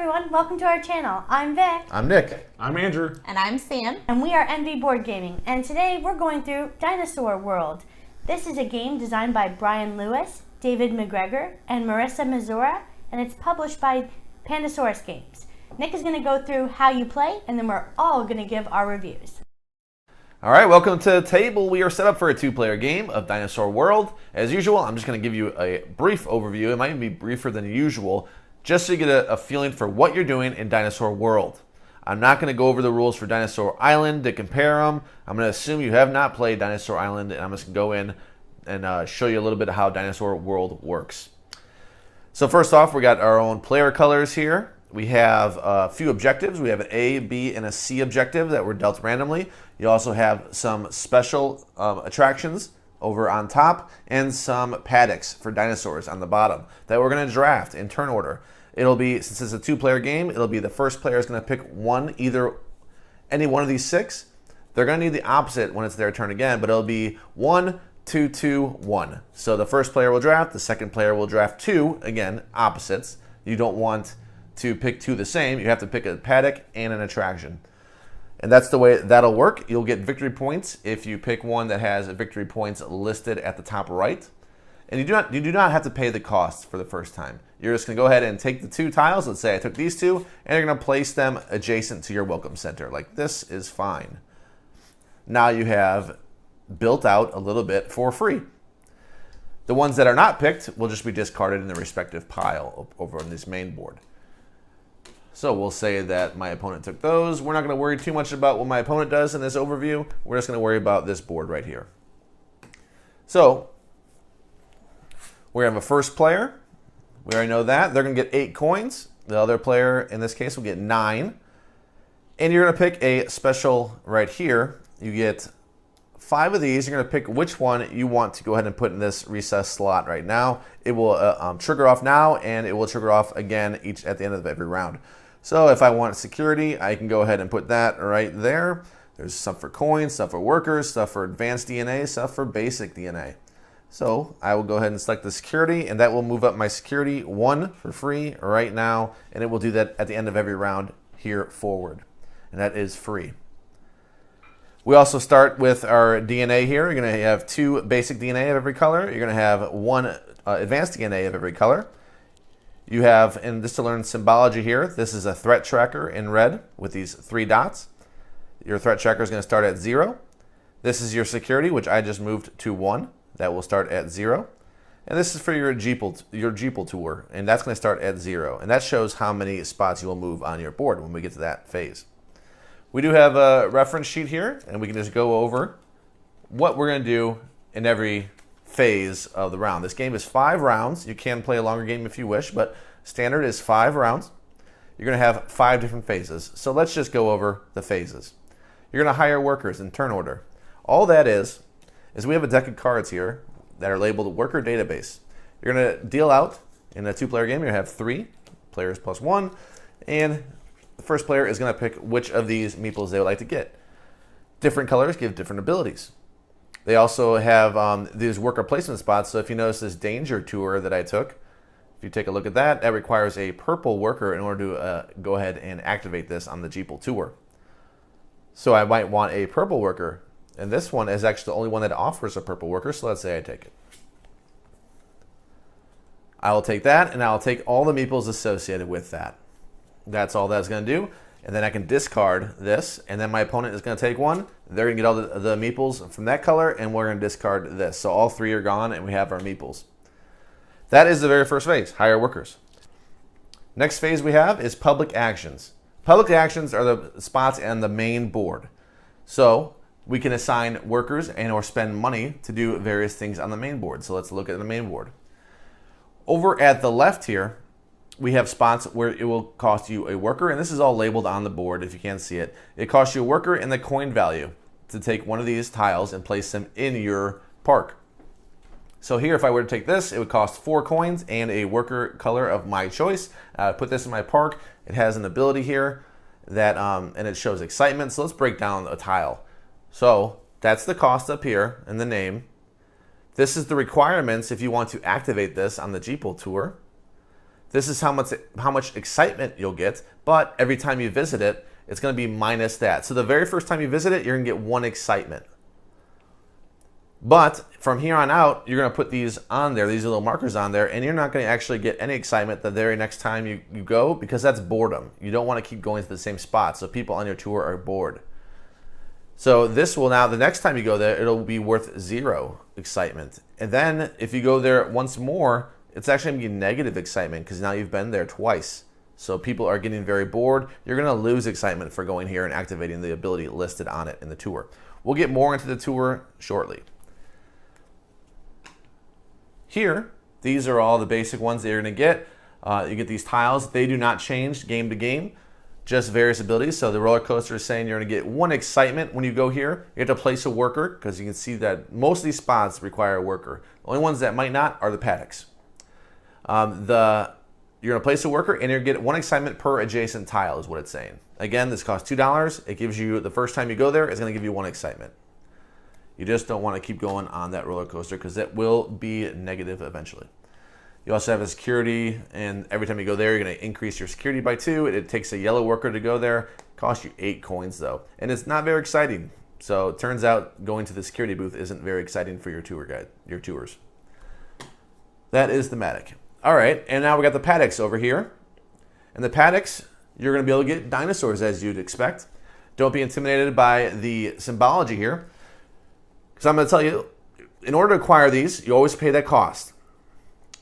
everyone, welcome to our channel. I'm Vic. I'm Nick. I'm Andrew. And I'm Sam. And we are NV Board Gaming. And today we're going through Dinosaur World. This is a game designed by Brian Lewis, David McGregor, and Marissa Mazura, and it's published by Pandasaurus Games. Nick is going to go through how you play, and then we're all going to give our reviews. All right, welcome to the table. We are set up for a two-player game of Dinosaur World. As usual, I'm just going to give you a brief overview. It might even be briefer than usual, just so you get a feeling for what you're doing in Dinosaur World. I'm not going to go over the rules for Dinosaur Island to compare them. I'm going to assume you have not played Dinosaur Island, and I'm just going to go in and show you a little bit of how Dinosaur World works. So first off, we got our own player colors here. We have a few objectives. We have an A, B, and a C objective that were dealt randomly. You also have some special attractions over on top and some paddocks for dinosaurs on the bottom that we're going to draft in turn order. It'll be, since it's a two-player game, it'll be the first player is going to pick any one of these six. They're going to need the opposite when it's their turn again, but it'll be 1, 2, 2, 1. So the first player will draft, the second player will draft two, again, opposites. You don't want to pick two the same. You have to pick a paddock and an attraction. And that's the way that'll work. You'll get victory points if you pick one that has victory points listed at the top right. And you do not have to pay the cost for the first time. You're just going to go ahead and take the two tiles. Let's say I took these two, and you're going to place them adjacent to your welcome center. Like this is fine. Now you have built out a little bit for free. The ones that are not picked will just be discarded in the respective pile over on this main board. So we'll say that my opponent took those. We're not going to worry too much about what my opponent does in this overview. We're just going to worry about this board right here. So we have a first player. We already know that. They're going to get 8 coins. The other player, in this case, will get 9. And you're going to pick a special right here. You get 5 of these. You're going to pick which one you want to go ahead and put in this recess slot right now. It will trigger off now, and it will trigger off again at the end of every round. So if I want security, I can go ahead and put that right there. There's stuff for coins, stuff for workers, stuff for advanced DNA, stuff for basic DNA. So I will go ahead and select the security, and that will move up my security 1 for free right now, and it will do that at the end of every round here forward. And that is free. We also start with our DNA here. You're going to have 2 basic DNA of every color. You're going to have 1 advanced DNA of every color. You have, and just to learn symbology here, this is a threat tracker in red with these 3 dots. Your threat tracker is going to start at 0. This is your security, which I just moved to 1. That will start at 0. And this is for your Jeepal Tour, and that's going to start at 0. And that shows how many spots you will move on your board when we get to that phase. We do have a reference sheet here, and we can just go over what we're going to do in every phase of the round. This game is 5 rounds. You can play a longer game if you wish, but standard is 5 rounds. You're going to have 5 different phases. So let's just go over the phases. You're going to hire workers in turn order. All that is we have a deck of cards here that are labeled Worker Database. You're going to deal out, in a 2-player game, you're going to have 3 players plus 1, and the first player is going to pick which of these meeples they would like to get. Different colors give different abilities. They also have these worker placement spots, so if you notice this danger tour that I took, if you take a look at that, that requires a purple worker in order to go ahead and activate this on the Jeepal Tour. So I might want a purple worker, and this one is actually the only one that offers a purple worker, so let's say I take it. I will take that, and I'll take all the meeples associated with that. That's all that's going to do. And then I can discard this, and then my opponent is going to take one. They're going to get all the meeples from that color, and we're going to discard this. So all 3 are gone, and we have our meeples. That is the very first phase, hire workers. Next phase we have is public actions. Public actions are the spots on the main board. So we can assign workers and or spend money to do various things on the main board. So let's look at the main board. Over at the left here, we have spots where it will cost you a worker, and this is all labeled on the board if you can't see it. It costs you a worker and the coin value to take one of these tiles and place them in your park. So here, if I were to take this, it would cost 4 coins and a worker color of my choice. Put this in my park. It has an ability here that, and it shows excitement. So let's break down a tile. So that's the cost up here in the name. This is the requirements if you want to activate this on the Jeepal Tour. This is how much excitement you'll get, but every time you visit it, it's going to be minus that. So the very first time you visit it, you're going to get 1 excitement. But from here on out, you're going to put these on there, these little markers on there, and you're not going to actually get any excitement the very next time you go, because that's boredom. You don't want to keep going to the same spot, so people on your tour are bored. So this will now, the next time you go there, it'll be worth 0 excitement. And then if you go there once more, it's actually going to be negative excitement, because now you've been there twice. So people are getting very bored. You're going to lose excitement for going here and activating the ability listed on it in the tour. We'll get more into the tour shortly. Here, these are all the basic ones that you're going to get. You get these tiles. They do not change game to game, just various abilities. So the roller coaster is saying you're going to get 1 excitement when you go here. You have to place a worker, because you can see that most of these spots require a worker. The only ones that might not are the paddocks. You're going to place a worker, and you're going to get 1 excitement per adjacent tile is what it's saying. Again, this costs $2. It gives you, the first time you go there, it's going to give you 1 excitement. You just don't want to keep going on that roller coaster, because it will be negative eventually. You also have a security, and every time you go there, you're going to increase your security by 2. It takes a yellow worker to go there. It costs you 8 coins though, and it's not very exciting. So it turns out going to the security booth isn't very exciting for your tour guide, your tours. That is thematic. All right, and now we got the paddocks over here. And the paddocks, you're going to be able to get dinosaurs as you'd expect. Don't be intimidated by the symbology here, because I'm going to tell you, in order to acquire these, you always pay that cost.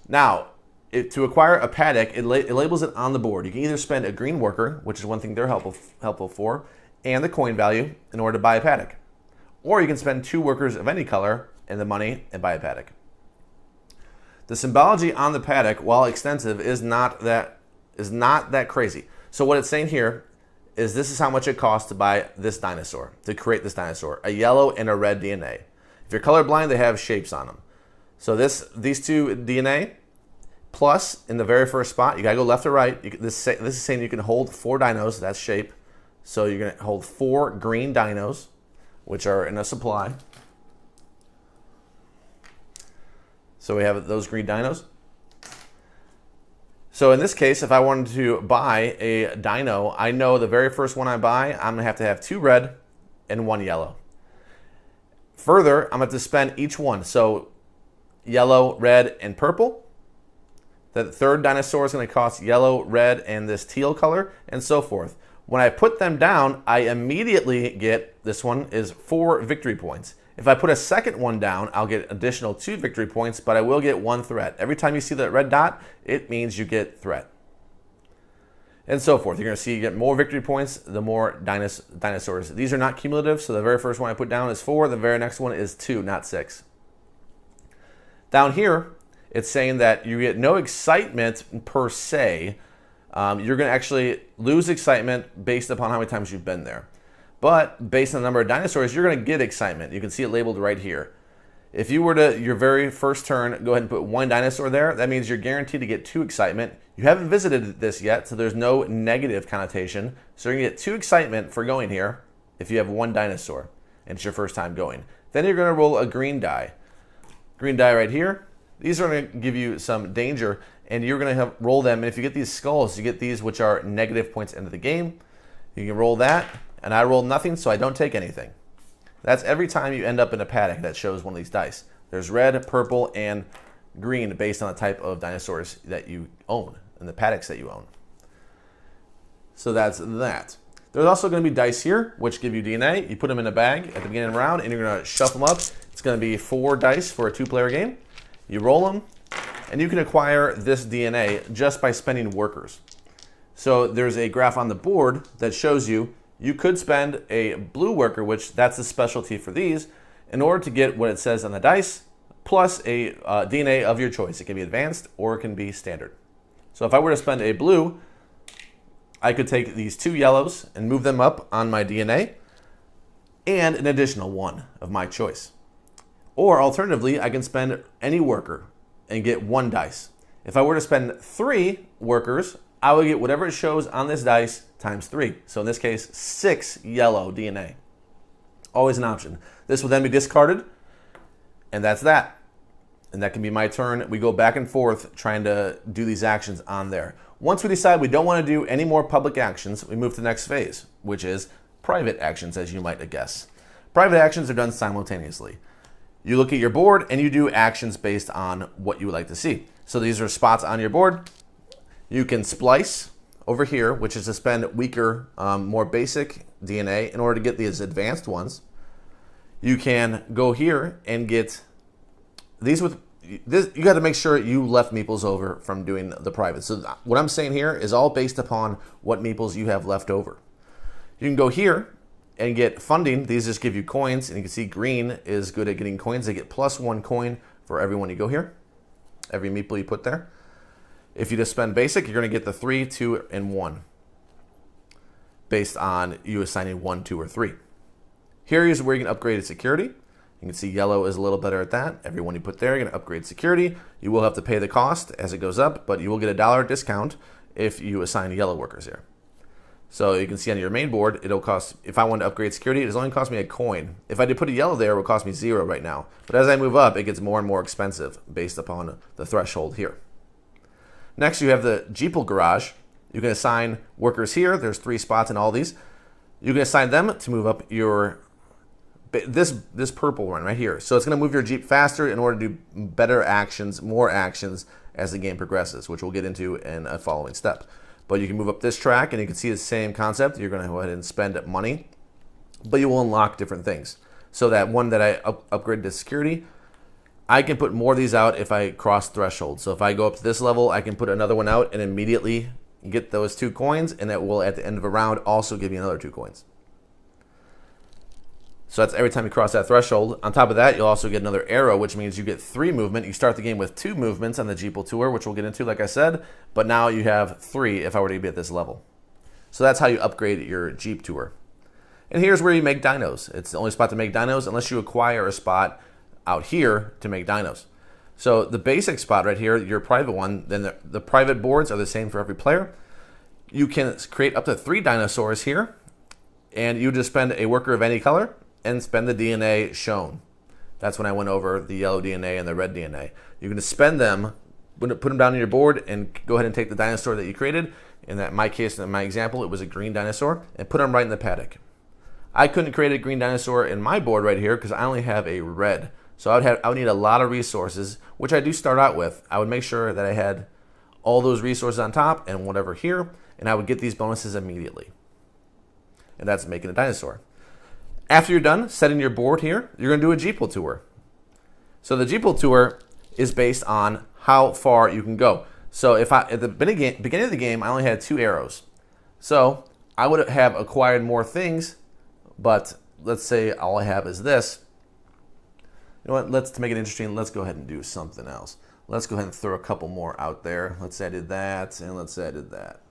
Now, to acquire a paddock, it labels it on the board. You can either spend a green worker, which is one thing they're helpful for, and the coin value in order to buy a paddock. Or you can spend 2 workers of any color and the money and buy a paddock. The symbology on the paddock, while extensive, is not that crazy. So what it's saying here is this is how much it costs to buy this dinosaur, to create this dinosaur, a yellow and a red DNA. If you're colorblind, they have shapes on them. So these 2 DNA, plus in the very first spot, you gotta go left or right. This is saying you can hold 4 dinos, that's shape. So you're gonna hold 4 green dinos, which are in a supply. So we have those green dinos. So in this case, if I wanted to buy a dino, I know the very first one I buy, I'm gonna have 2 red and 1 yellow. Further, I'm gonna have to spend each one. So yellow, red, and purple. The third dinosaur is gonna cost yellow, red, and this teal color, and so forth. When I put them down, I immediately get, this one is 4 victory points. If I put a second one down, I'll get additional 2 victory points, but I will get 1 threat. Every time you see that red dot, it means you get threat. And so forth. You're going to see you get more victory points, the more dinosaurs. These are not cumulative, so the very first one I put down is 4. The very next one is 2, not 6. Down here, it's saying that you get no excitement per se. You're going to actually lose excitement based upon how many times you've been there. But based on the number of dinosaurs, you're going to get excitement. You can see it labeled right here. If you were to, your very first turn, go ahead and put 1 dinosaur there, that means you're guaranteed to get 2 excitement. You haven't visited this yet, so there's no negative connotation. So you're going to get 2 excitement for going here if you have 1 dinosaur and it's your first time going. Then you're going to roll a green die. Green die right here. These are going to give you some danger, and you're going to roll them. And if you get these skulls, you get these, which are negative points into the game. You can roll that. And I rolled nothing, so I don't take anything. That's every time you end up in a paddock that shows one of these dice. There's red, purple, and green based on the type of dinosaurs that you own and the paddocks that you own. So that's that. There's also going to be dice here, which give you DNA. You put them in a bag at the beginning of the round, and you're going to shuffle them up. It's going to be 4 dice for a 2-player game. You roll them, and you can acquire this DNA just by spending workers. So there's a graph on the board that shows you could spend a blue worker, which that's the specialty for these, in order to get what it says on the dice, plus a DNA of your choice. It can be advanced or it can be standard. So if I were to spend a blue, I could take these 2 yellows and move them up on my DNA, and an additional 1 of my choice. Or alternatively, I can spend any worker and get 1 dice. If I were to spend 3 workers, I would get whatever it shows on this dice times 3. So in this case, 6 yellow DNA. Always an option. This will then be discarded, and that's that. and that can be my turn. We go back and forth trying to do these actions on there. Once we decide we don't want to do any more public actions, we move to the next phase, which is private actions, as you might guess. Private actions are done simultaneously. You look at your board and you do actions based on what you would like to see. So these are spots on your board. You can splice over here, which is to spend weaker, more basic DNA in order to get these advanced ones. You can go here and get these with this. You got to make sure you left meeples over from doing the private. So what I'm saying here is all based upon what meeples you have left over. You can go here and get funding. These just give you coins, and you can see green is good at getting coins. They get +1 coin for every one you go here, every meeple you put there. If you just spend basic, you're going to get the 3, 2, and 1 based on you assigning 1, 2, or 3. Here is where you can upgrade security. You can see yellow is a little better at that. Every one you put there, you're going to upgrade security. You will have to pay the cost as it goes up, but you will get a $1 discount if you assign yellow workers here. So you can see on your main board, it'll cost, if I wanted to upgrade security, it's only cost me a coin. If I did put a yellow there, it would cost me 0 right now. But as I move up, it gets more and more expensive based upon the threshold here. Next, you have the Jeepal Garage. You can assign workers here. There's 3 spots in all these. You can assign them to move up your, this purple one right here. So it's going to move your Jeep faster in order to do better actions, more actions as the game progresses, which we'll get into in a following step. But you can move up this track, and you can see the same concept. You're going to go ahead and spend money, but you will unlock different things. So that one that I upgraded to security, I can put more of these out if I cross threshold. So if I go up to this level, I can put another one out and immediately get those 2 coins, and it will, at the end of a round, also give you another 2 coins. So that's every time you cross that threshold. On top of that, you'll also get another arrow, which means you get 3 movement. You start the game with 2 movements on the Jeepal Tour, which we'll get into, like I said, but now you have 3 if I were to be at this level. So that's how you upgrade your Jeep Tour. And here's where you make dinos. It's the only spot to make dinos unless you acquire a spot out here to make dinos. So the basic spot right here, your private one, then the private boards are the same for every player. You can create up to 3 dinosaurs here, and you just spend a worker of any color and spend the DNA shown. That's when I went over the yellow DNA and the red DNA. You can spend them, put them down on your board, and go ahead and take the dinosaur that you created. In my case, in my example, it was a green dinosaur, and put them right in the paddock. I couldn't create a green dinosaur in my board right here because I only have a red. So I would need a lot of resources, which I do start out with. I would make sure that I had all those resources on top and whatever here, and I would get these bonuses immediately. And that's making a dinosaur. After you're done setting your board here, you're going to do a Jeepal Tour. So the Jeepal Tour is based on how far you can go. So if at the beginning of the game, I only had 2 arrows. So I would have acquired more things, but let's say all I have is this. You know what, to make it interesting, let's go ahead and do something else. Let's go ahead and throw a couple more out there. Let's say I did that, and let's say I did that.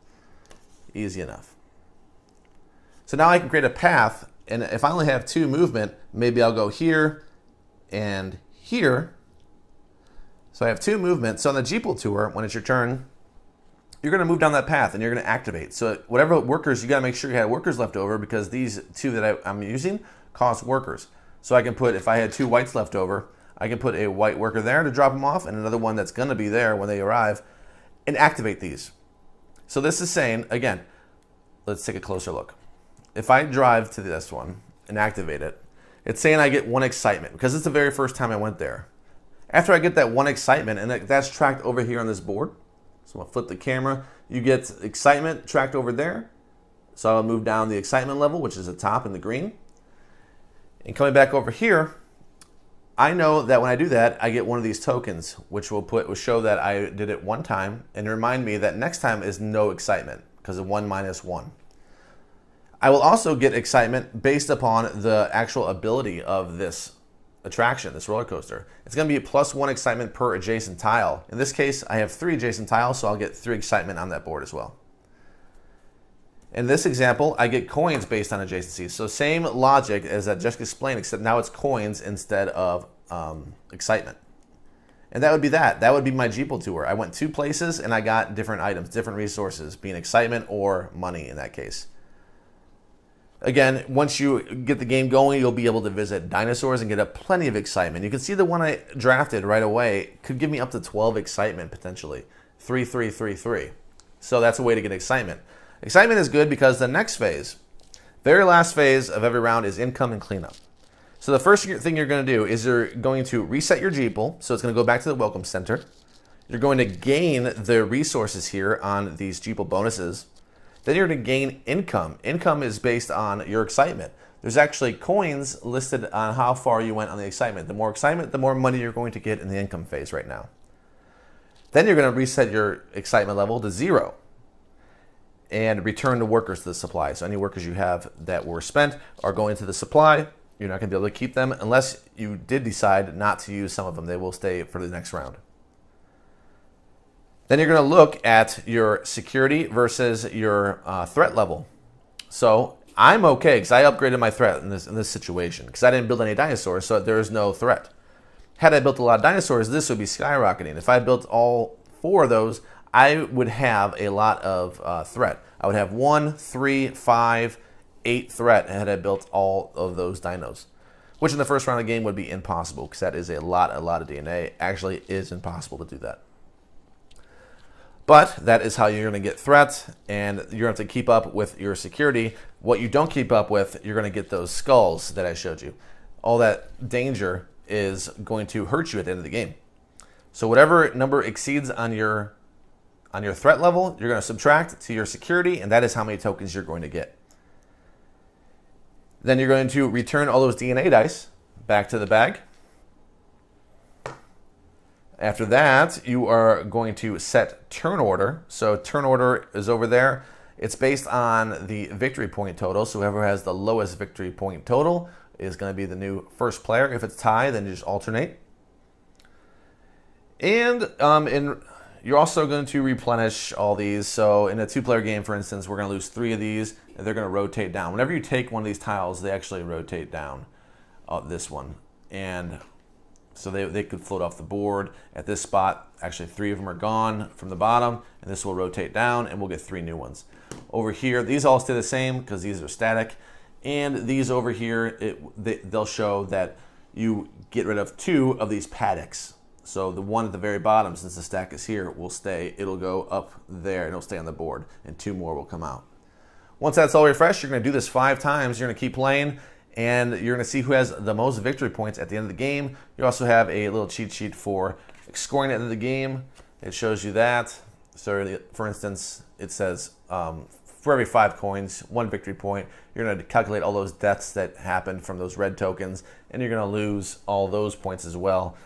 Easy enough. So now I can create a path. And if I only have 2 movement, maybe I'll go here and here. So I have 2 movement. So on the Jeepal Tour, when it's your turn, you're going to move down that path and you're going to activate. So whatever workers, you got to make sure you have workers left over because these 2 that I'm using cost workers. So I can put, if I had 2 whites left over, I can put a white worker there to drop them off and another one that's going to be there when they arrive and activate these. So this is saying, again, let's take a closer look. If I drive to this one and activate it, it's saying I get 1 excitement because it's the very first time I went there. After I get that 1 excitement, and that's tracked over here on this board, so I'll flip the camera, you get excitement tracked over there. So I'll move down the excitement level, which is the top in the green. And coming back over here, I know that when I do that, I get one of these tokens, which will show that I did it 1 time and remind me that next time is no excitement because of 1 minus 1. I will also get excitement based upon the actual ability of this attraction, this roller coaster. It's going to be +1 excitement per adjacent tile. In this case, I have 3 adjacent tiles, so I'll get 3 excitement on that board as well. In this example, I get coins based on adjacencies. So same logic as I just explained, except now it's coins instead of excitement. And that would be that. That would be my Jeepal Tour. I went 2 places and I got different items, different resources, being excitement or money in that case. Again, once you get the game going, you'll be able to visit dinosaurs and get up plenty of excitement. You can see the one I drafted right away could give me up to 12 excitement potentially. 3, 3, 3, 3. So that's a way to get excitement. Excitement is good because the next phase, very last phase of every round, is income and cleanup. So the first thing you're going to do is you're going to reset your Jeepal. So it's going to go back to the Welcome Center. You're going to gain the resources here on these Jeepal bonuses. Then you're going to gain income. Income is based on your excitement. There's actually coins listed on how far you went on the excitement. The more excitement, the more money you're going to get in the income phase right now. Then you're going to reset your excitement level to 0 and return the workers to the supply. So any workers you have that were spent are going to the supply. You're not going to be able to keep them unless you did decide not to use some of them. They will stay for the next round. Then you're going to look at your security versus your threat level. So I'm okay because I upgraded my threat in this situation because I didn't build any dinosaurs, so there is no threat. Had I built a lot of dinosaurs, this would be skyrocketing. If I built all 4 of those, I would have a lot of threat. I would have 1, 3, 5, 8 threat had I built all of those dinos, which in the first round of the game would be impossible because that is a lot of DNA. Actually, it is impossible to do that. But that is how you're going to get threats, and you're going to have to keep up with your security. What you don't keep up with, you're going to get those skulls that I showed you. All that danger is going to hurt you at the end of the game. So whatever number exceeds on your threat level, you're going to subtract to your security, and that is how many tokens you're going to get. Then you're going to return all those DNA dice back to the bag. After that, you are going to set turn order. So turn order is over there. It's based on the victory point total. So whoever has the lowest victory point total is going to be the new first player. If it's tie, then you just alternate. And you're also going to replenish all these. So in a 2-player game, for instance, we're going to lose 3 of these, and they're going to rotate down. Whenever you take one of these tiles, they actually rotate down this one. And so they could float off the board at this spot. Actually, 3 of them are gone from the bottom, and this will rotate down, and we'll get 3 new ones. Over here, these all stay the same because these are static. And these over here, they'll show that you get rid of 2 of these paddocks. So the one at the very bottom, since the stack is here, will stay. It'll go up there, and it'll stay on the board, and 2 more will come out. Once that's all refreshed, you're going to do this 5 times. You're going to keep playing, and you're going to see who has the most victory points at the end of the game. You also have a little cheat sheet for scoring at the end of the game. It shows you that. So for instance, it says for every 5 coins, 1 victory point. You're going to calculate all those deaths that happened from those red tokens, and you're going to lose all those points as well.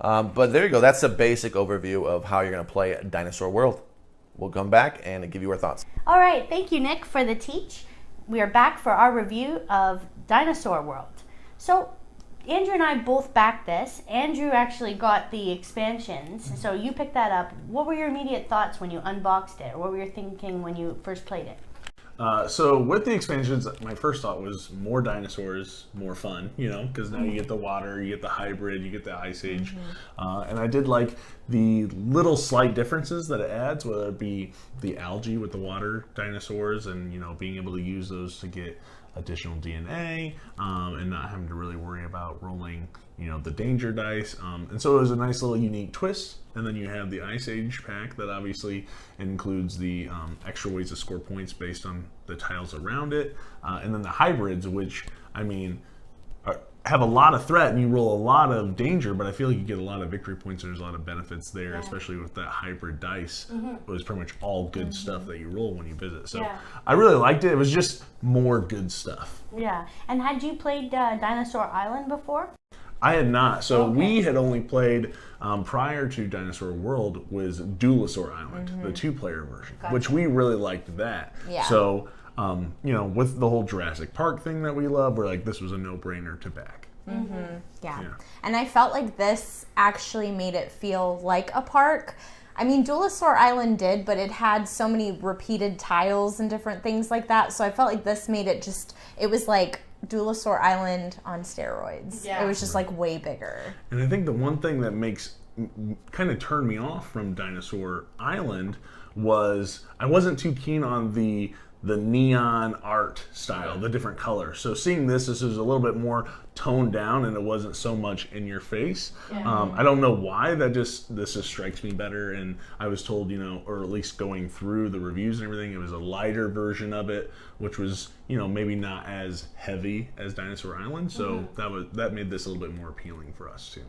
But there you go. That's a basic overview of how you're going to play Dinosaur World. We'll come back and give you our thoughts. All right. Thank you, Nick, for the teach. We are back for our review of Dinosaur World. So Andrew and I both backed this. Andrew actually got the expansions, so you picked that up. What were your immediate thoughts when you unboxed it, or what were you thinking when you first played it? So with the expansions, my first thought was more dinosaurs, more fun, because now you get the water, you get the hybrid, you get the Ice Age. And I did like the little slight differences that it adds, whether it be the algae with the water dinosaurs and, being able to use those to get additional DNA and not having to really worry about rolling, the danger dice. And so it was a nice little unique twist. And then you have the Ice Age pack that obviously includes the extra ways to score points based on the tiles around it. And then the hybrids, which, have a lot of threat and you roll a lot of danger, but I feel like you get a lot of victory points and there's a lot of benefits there, especially with that hybrid dice. It was pretty much all good stuff that you roll when you visit. So I really liked it. It was just more good stuff. Yeah. And had you played Dinosaur Island before? I had not. So we had only played, prior to Dinosaur World, was Dinosaur Island, the 2-player version, which we really liked that. Yeah. So, with the whole Jurassic Park thing that we love, we're like, this was a no-brainer to back. Yeah. And I felt like this actually made it feel like a park. I mean, Dinosaur Island did, but it had so many repeated tiles and different things like that. So I felt like this made it it was like Dinosaur Island on steroids. Yeah. It was just like way bigger. And I think the one thing that kind of turned me off from Dinosaur Island was I wasn't too keen on the the neon art style, the different colors. So seeing this is a little bit more toned down, and it wasn't so much in your face. I don't know why, this just strikes me better. And I was told, or at least going through the reviews and everything, it was a lighter version of it, which was, maybe not as heavy as Dinosaur Island. So that made this a little bit more appealing for us too.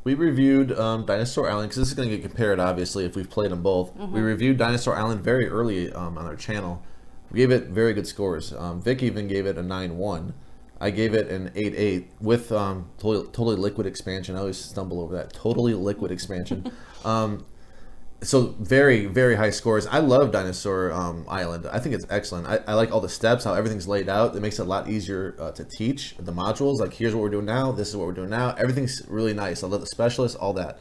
We reviewed Dinosaur Island, because this is going to get compared, obviously, if we've played them both. We reviewed Dinosaur Island very early on our channel. We gave it very good scores. Vic even gave it a 9.1. I gave it an 8.8 with totally liquid expansion. I always stumble over that. Totally liquid expansion. So very, very high scores. I love Dinosaur Island. I think it's excellent. I like all the steps, how everything's laid out. It makes it a lot easier to teach the modules. Like, here's what we're doing now. This is what we're doing now. Everything's really nice. I love the specialists, all that.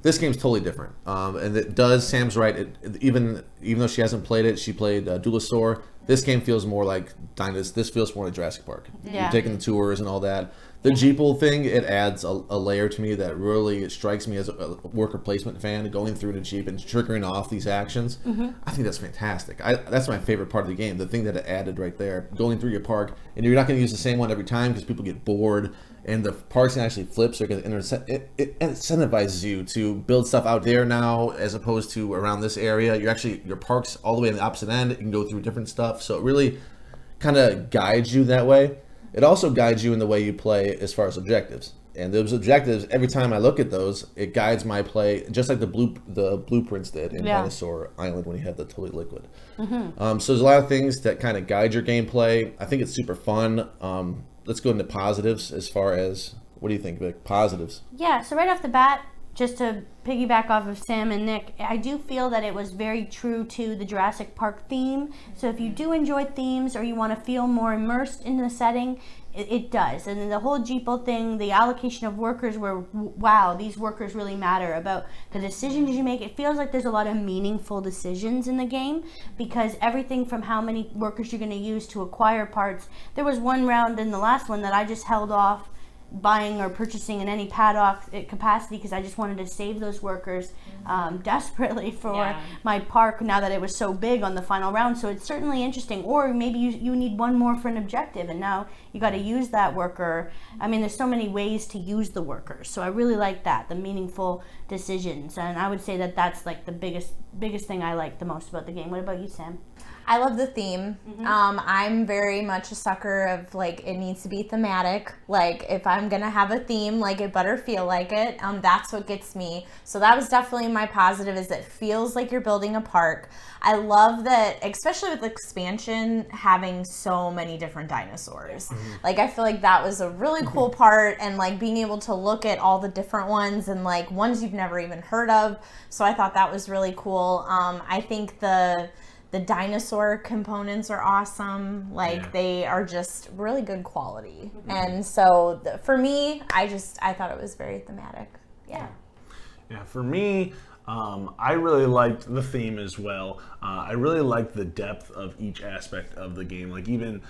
This game's totally different. And it does, Sam's right. Even though she hasn't played it, she played Dinosaur. This game feels more like This feels more like Jurassic Park. You're taking the tours and all that. The Jeepal thing, it adds a layer to me that really strikes me as a worker placement fan, going through the Jeep and triggering off these actions. I think that's fantastic. That's my favorite part of the game, the thing that it added right there. Going through your park, and you're not going to use the same one every time because people get bored, and the parks can actually flip, so it incentivizes you to build stuff out there now as opposed to around this area. Your park's all the way on the opposite end. You can go through different stuff, so it really kind of guides you that way. It also guides you in the way you play as far as objectives. And those objectives, every time I look at those, it guides my play, just like the blueprints did in Dinosaur Island when you had the totally liquid. So there's a lot of things that kind of guide your gameplay. I think it's super fun. Let's go into positives as far as, what do you think, Vic? Positives. Yeah, so right off the bat, just to piggyback off of Sam and Nick, I do feel that it was very true to the Jurassic Park theme. So if you do enjoy themes or you want to feel more immersed in the setting, it does. And then the whole Jeepal thing, the allocation of workers, where, wow, these workers really matter, about the decisions you make. It feels like there's a lot of meaningful decisions in the game, because everything from how many workers you're going to use to acquire parts. There was one round in the last one that I just held off buying or purchasing in any paddock capacity because I just wanted to save those workers desperately for my park now that it was so big on the final round. So it's certainly interesting. Or maybe you need one more for an objective, and now you got to use that worker. I mean, there's so many ways to use the workers. So I really like that, the meaningful decisions. And I would say that that's like the biggest thing I like the most about the game. What about you, Sam? I love the theme. I'm very much a sucker of, like, it needs to be thematic. Like, if I'm gonna have a theme, like, it better feel like it. That's what gets me. So that was definitely my positive, is it feels like you're building a park. I love that, especially with expansion, having so many different dinosaurs. Like, I feel like that was a really cool part, and like being able to look at all the different ones and like ones you've never even heard of. So I thought that was really cool. I think the dinosaur components are awesome. Like, they are just really good quality. And so for me, I thought it was very thematic. Yeah, for me, I really liked the theme as well. I really liked the depth of each aspect of the game. Like, even,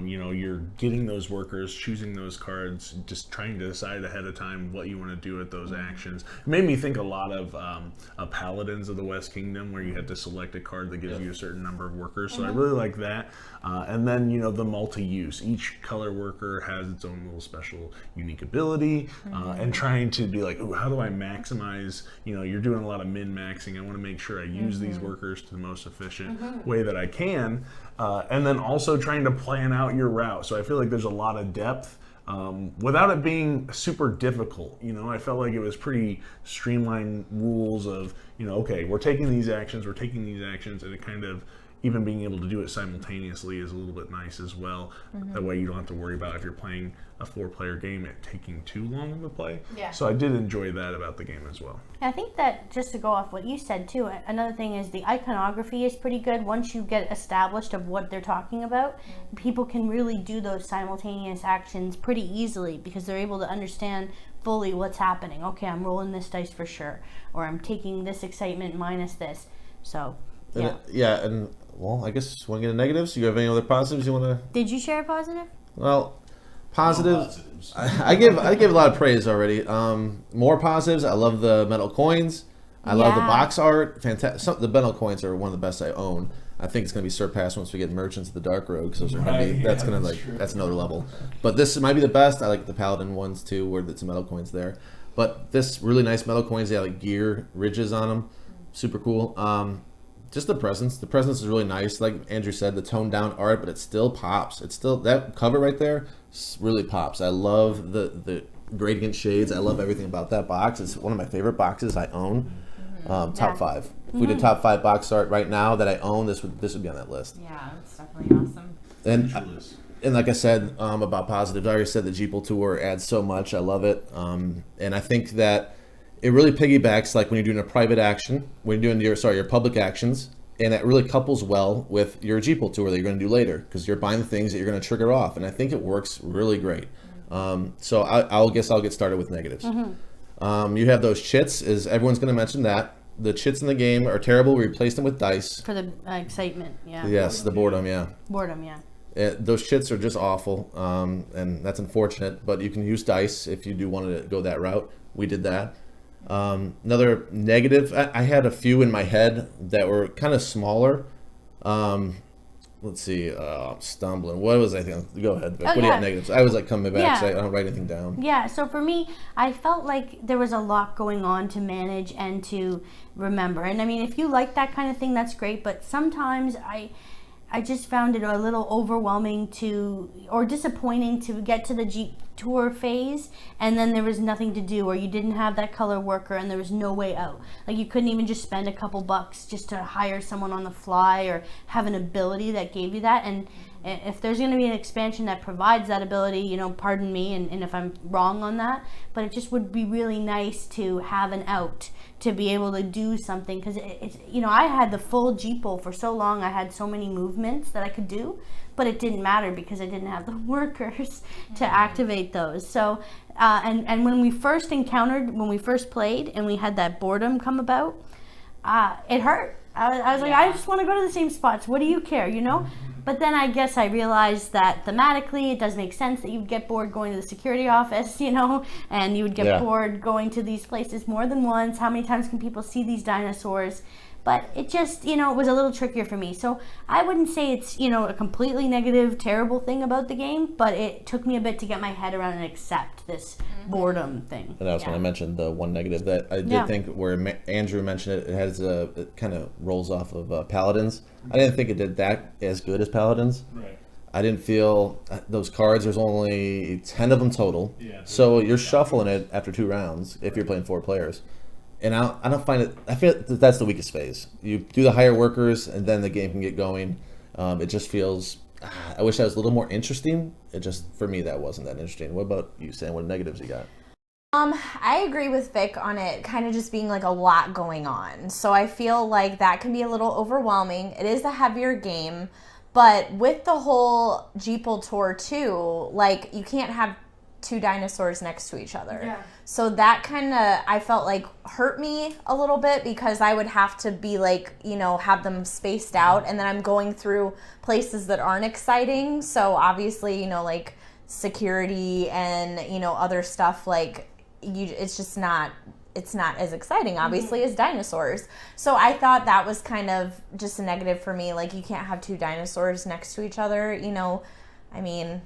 you're getting those workers, choosing those cards, just trying to decide ahead of time what you want to do with those actions. It made me think a lot of Paladins of the West Kingdom, where you had to select a card that gives you a certain number of workers. So I really like that. And then, the multi-use. Each color worker has its own little special unique ability, and trying to be like, ooh, how do I maximize, you're doing a lot of min-maxing. I want to make sure I use these workers to the most efficient way that I can. And then also trying to plan out your route. So I feel like there's a lot of depth without it being super difficult. I felt like it was pretty streamlined rules of, okay, we're taking these actions, and it kind of, even being able to do it simultaneously is a little bit nice as well. That way you don't have to worry about, if you're playing a 4-player game, it taking too long to play. So I did enjoy that about the game as well. I think that, just to go off what you said too, another thing is the iconography is pretty good. Once you get established of what they're talking about, people can really do those simultaneous actions pretty easily, because they're able to understand fully what's happening. Okay, I'm rolling this dice for sure, or I'm taking this excitement minus this. So and well, I guess want to get into negatives. You have any other positives you want to? Did you share a positive? Well, positives. I give a lot of praise already. More positives. I love the metal coins. I love the box art. Fantastic. The metal coins are one of the best I own. I think it's going to be surpassed once we get Merchants of the Dark Road, because those are going to be, that's another level. But this might be the best. I like the Paladin ones too, where it's metal coins there. But this really nice metal coins, they have like gear ridges on them, super cool. Just the presence. The presence is really nice. Like Andrew said, the toned down art, but it still pops. It's still, that cover right there really pops. I love the gradient shades. I love everything about that box. It's one of my favorite boxes I own. Top 5. If we did top 5 box art right now that I own, this would be on that list. Yeah, it's definitely awesome. And like I said about positives, I already said the Jeepal Tour adds so much. I love it. And I think that it really piggybacks like when you're doing a private action, when you're doing your public actions, and that really couples well with your Jeepal Tour that you're going to do later, because you're buying the things that you're going to trigger off. And I think it works really great. So I'll get started with negatives. You have those chits, as everyone's going to mention that. The chits in the game are terrible. We replaced them with dice. For the excitement, yeah. Yes, the boredom, yeah. Boredom, yeah. Those chits are just awful, and that's unfortunate, but you can use dice if you do want to go that route. We did that. Another negative, I had a few in my head that were kind of smaller. Let's see, I'm stumbling. What was I thinking? Go ahead, Vic. What do you have negatives? I was like coming back, so I don't write anything down. Yeah, so for me, I felt like there was a lot going on to manage and to remember. And I mean, if you like that kind of thing, that's great, but sometimes I just found it a little overwhelming or disappointing to get to the Jeep Tour phase and then there was nothing to do, or you didn't have that color worker and there was no way out. Like you couldn't even just spend a couple bucks just to hire someone on the fly or have an ability that gave you that. And if there's going to be an expansion that provides that ability, pardon me, and if I'm wrong on that, but it just would be really nice to have an out, to be able to do something, because it's I had the full Jeepal for so long. I had so many movements that I could do, but it didn't matter because I didn't have the workers to activate those. So and when we first played and we had that boredom come about, it hurt. I was like, I just want to go to the same spots. What do you care, But then I guess I realized that thematically it does make sense that you'd get bored going to the security office, and you would get bored going to these places more than once. How many times can people see these dinosaurs? But it just, it was a little trickier for me. So I wouldn't say it's, a completely negative, terrible thing about the game, but it took me a bit to get my head around and accept this boredom thing. And that's when I mentioned the one negative that I did think, where Andrew mentioned it, it kind of rolls off of Paladins. I didn't think it did that as good as Paladins. Right. I didn't feel those cards, there's only 10 of them total. Yeah, so you're shuffling it after 2 rounds if you're playing 4 players. And I don't find it, I feel that's the weakest phase. You do the higher workers and then the game can get going. It just feels, I wish that was a little more interesting. For me, that wasn't that interesting. What about you, Sam? What negatives you got? I agree with Vic on it kind of just being like a lot going on. So I feel like that can be a little overwhelming. It is a heavier game, but with the whole Jeepal Tour too, like you can't have 2 dinosaurs next to each other. Yeah. So that kind of, I felt like hurt me a little bit because I would have to be like, have them spaced out, and then I'm going through places that aren't exciting. So obviously, like security and, other stuff, like it's not as exciting, obviously, as dinosaurs. So I thought that was kind of just a negative for me. Like you can't have 2 dinosaurs next to each other, I mean,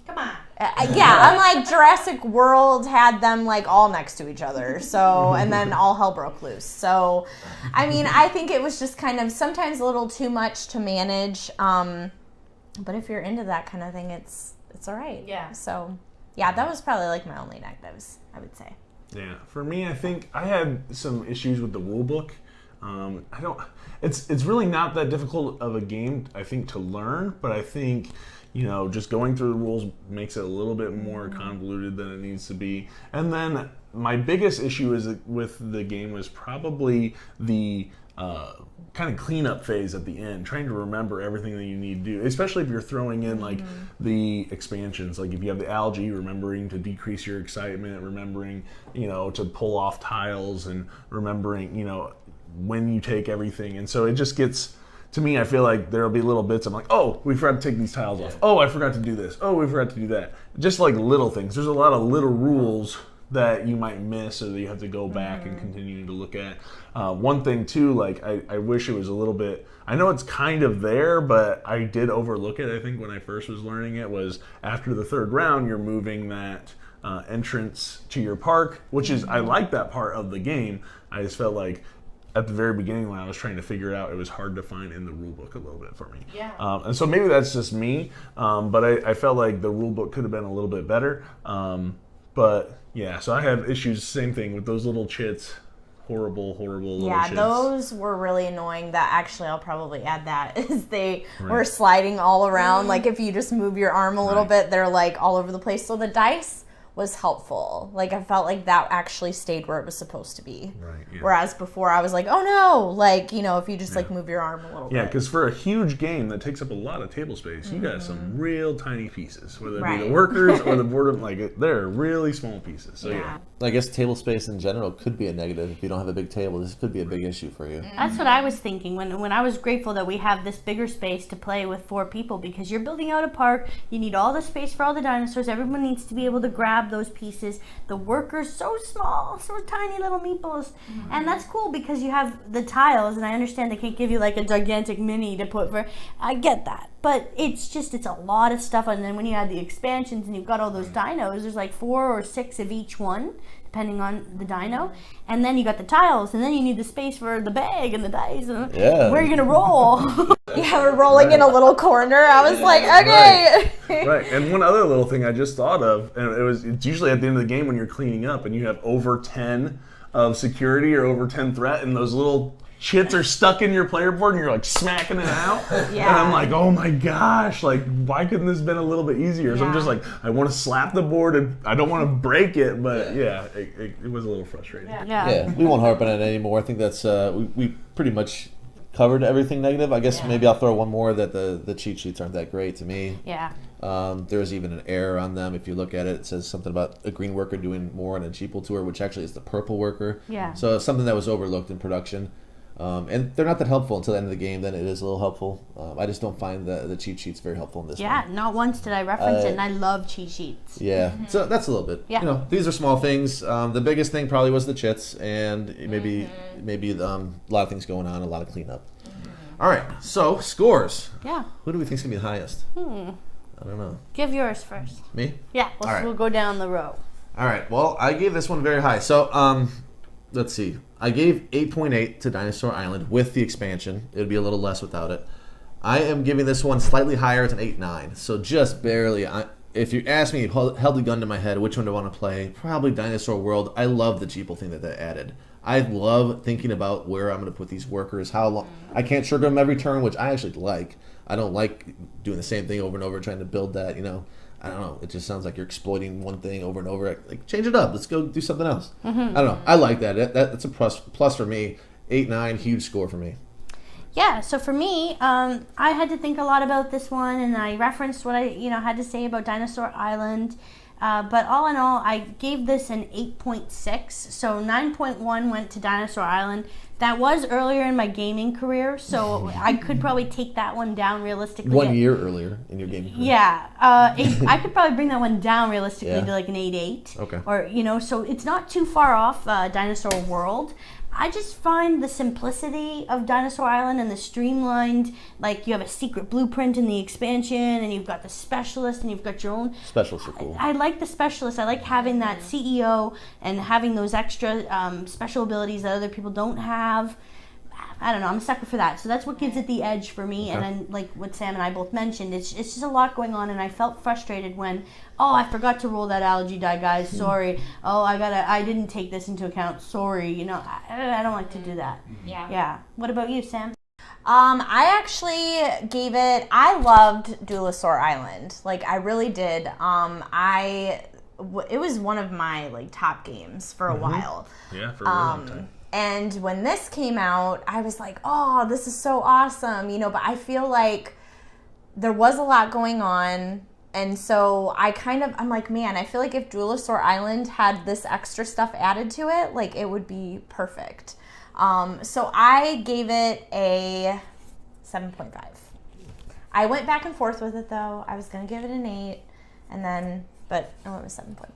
come on. I'm like Jurassic World had them like all next to each other. So, and then all hell broke loose. So, I mean, I think it was just kind of sometimes a little too much to manage. But if you're into that kind of thing, it's all right. Yeah. So, yeah, that was probably like my only negatives, I would say. Yeah. For me, I think I had some issues with the rule book. It's really not that difficult of a game, I think, to learn, but I think just going through the rules makes it a little bit more convoluted than it needs to be. And then my biggest issue with the game was probably the kind of cleanup phase at the end, trying to remember everything that you need to do, especially if you're throwing in like the expansions. Like if you have the algae, remembering to decrease your excitement, remembering, to pull off tiles, and remembering, when you take everything. And so it just gets, to me, I feel like there'll be little bits. I'm like, oh, we forgot to take these tiles off. Oh, I forgot to do this. Oh, we forgot to do that. Just like little things. There's a lot of little rules that you might miss or that you have to go back and continue to look at. One thing too, like I wish it was a little bit, I know it's kind of there, but I did overlook it. I think when I first was learning it was after the third round, you're moving that entrance to your park, which is, I like that part of the game. I just felt like at the very beginning when I was trying to figure it out, it was hard to find in the rule book a little bit for me. Yeah. And so maybe that's just me, but I felt like the rule book could have been a little bit better. But yeah, so I have issues, same thing with those little chits. Horrible little chits. Those were really annoying. That actually, I'll probably add that, is they were sliding all around. Like if you just move your arm a little bit, they're like all over the place. So the dice was helpful. Like I felt like that actually stayed where it was supposed to be. Right. Yeah. Whereas before I was like, oh no, like, you know, if you just like move your arm a little bit. Yeah, because for a huge game that takes up a lot of table space, you got some real tiny pieces, whether it be the workers or the board. Like they're really small pieces. So yeah. I guess table space in general could be a negative. If you don't have a big table, this could be a big issue for you. That's what I was thinking when I was grateful that we have this bigger space to play with 4 people, because you're building out a park. You need all the space for all the dinosaurs. Everyone needs to be able to grab those pieces. The workers so small, so tiny little meeples. And that's cool because you have the tiles, and I understand they can't give you like a gigantic mini to put for, I get that. But it's a lot of stuff. And then when you add the expansions and you've got all those dinos, there's like 4 or 6 of each one, depending on the dino. And then you got the tiles, and then you need the space for the bag and the dice. And where are you going to roll? We're rolling in a little corner. I was like, okay. Right. And one other little thing I just thought of, and it's usually at the end of the game when you're cleaning up and you have over 10 of security or over 10 threat, and those little chits are stuck in your player board and you're like smacking it out. And I'm like, oh my gosh, like why couldn't this have been a little bit easier? So I'm just like, I want to slap the board and I don't want to break it, but it was a little frustrating. Yeah, we won't harp on it anymore. I think that's we pretty much covered everything negative. I guess maybe I'll throw one more, that the cheat sheets aren't that great to me. Yeah. There's even an error on them. If you look at it, it says something about a green worker doing more on a Jeepal Tour, which actually is the purple worker. Yeah. So it's something that was overlooked in production. And they're not that helpful until the end of the game. Then it is a little helpful. I just don't find the cheat sheets very helpful in this one. Yeah, not once did I reference it, and I love cheat sheets. Yeah, so that's a little bit. Yeah. You know, these are small things. The biggest thing probably was the chits, and maybe a lot of things going on, a lot of cleanup. All right, so scores. Yeah. Who do we think is going to be the highest? I don't know. Give yours first. Me? Yeah, we'll go down the row. All right, well, I gave this one very high. So, let's see. I gave 8.8 to Dinosaur Island with the expansion. It would be a little less without it. I am giving this one slightly higher. It's an 8.9. So just barely. If you ask me, held the gun to my head, which one do I want to play? Probably Dinosaur World. I love the Jeepal thing that they added. I love thinking about where I'm going to put these workers, how long. I can't trigger them every turn, which I actually like. I don't like doing the same thing over and over, trying to build that, you know. I don't know. It just sounds like you're exploiting one thing over and over. Like, change it up. Let's go do something else. I don't know. I like that. That's a plus for me. 8.9, huge score for me. Yeah. So for me, I had to think a lot about this one, and I referenced what I had to say about Dinosaur Island. But all in all, I gave this an 8.6. So 9.1 went to Dinosaur Island. That was earlier in my gaming career, so I could probably take that one down realistically. 1 year earlier in your gaming career. Yeah. I could probably bring that one down realistically to like an 8.8. Okay. Or, so it's not too far off Dinosaur World. I just find the simplicity of Dinosaur Island and the streamlined, like you have a secret blueprint in the expansion, and you've got the specialist, and you've got your own. Specialists are cool. I like the specialist. I like having that CEO and having those extra special abilities that other people don't have. I don't know. I'm a sucker for that. So that's what gives it the edge for me. Okay. And then, like what Sam and I both mentioned, it's just a lot going on, and I felt frustrated when, I forgot to roll that allergy die, guys. Sorry. I didn't take this into account. Sorry. I don't like to do that. Yeah. What about you, Sam? I actually gave it. I loved Dinosaur Island. Like I really did. It was one of my top games for a while. Yeah, for a long time. And when this came out, I was like, oh, this is so awesome, but I feel like there was a lot going on. And so I'm like, man, I feel like if Dinosaur Island had this extra stuff added to it, it would be perfect. So I gave it a 7.5. I went back and forth with it, though. I was going to give it an 8, but I went with 7.5.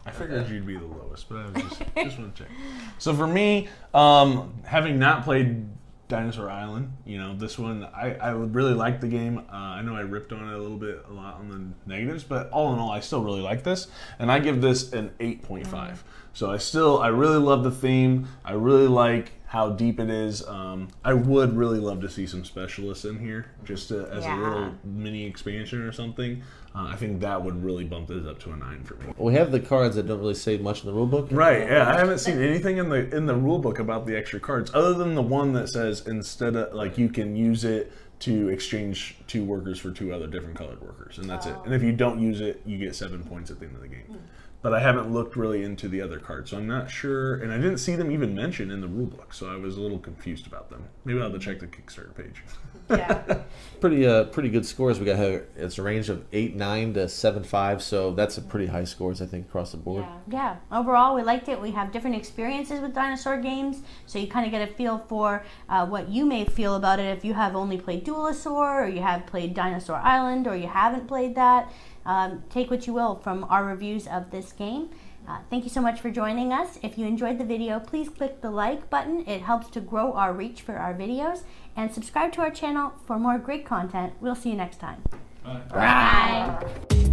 I figured you'd be the lowest, but I was just want to check. So for me, having not played Dinosaur Island, this one, I would really like the game. I know I ripped on it a lot on the negatives, but all in all, I still really like this, and I give this an 8.5. So I really love the theme. I really like how deep it is. I would really love to see some specialists in here, just as a little mini expansion or something. I think that would really bump this up to a 9 for me. Well, we have the cards that don't really say much in the rule book. Right, yeah. I haven't seen anything in the rule book about the extra cards, other than the one that says instead of, you can use it to exchange 2 workers for 2 other different colored workers, and that's it. And if you don't use it, you get 7 points at the end of the game. But I haven't looked really into the other cards, so I'm not sure. And I didn't see them even mentioned in the rule book, so I was a little confused about them. Maybe I'll have to check the Kickstarter page. Yeah. Pretty good scores. We got here. It's a range of 8.9 to 7.5, so that's a pretty high scores, I think, across the board. Yeah. Overall, we liked it. We have different experiences with dinosaur games, so you kind of get a feel for what you may feel about it if you have only played Dinosaur, or you have played Dinosaur Island, or you haven't played that. Take what you will from our reviews of this game. Thank you so much for joining us. If you enjoyed the video, please click the like button. It helps to grow our reach for our videos. And subscribe to our channel for more great content. We'll see you next time. Bye. Bye.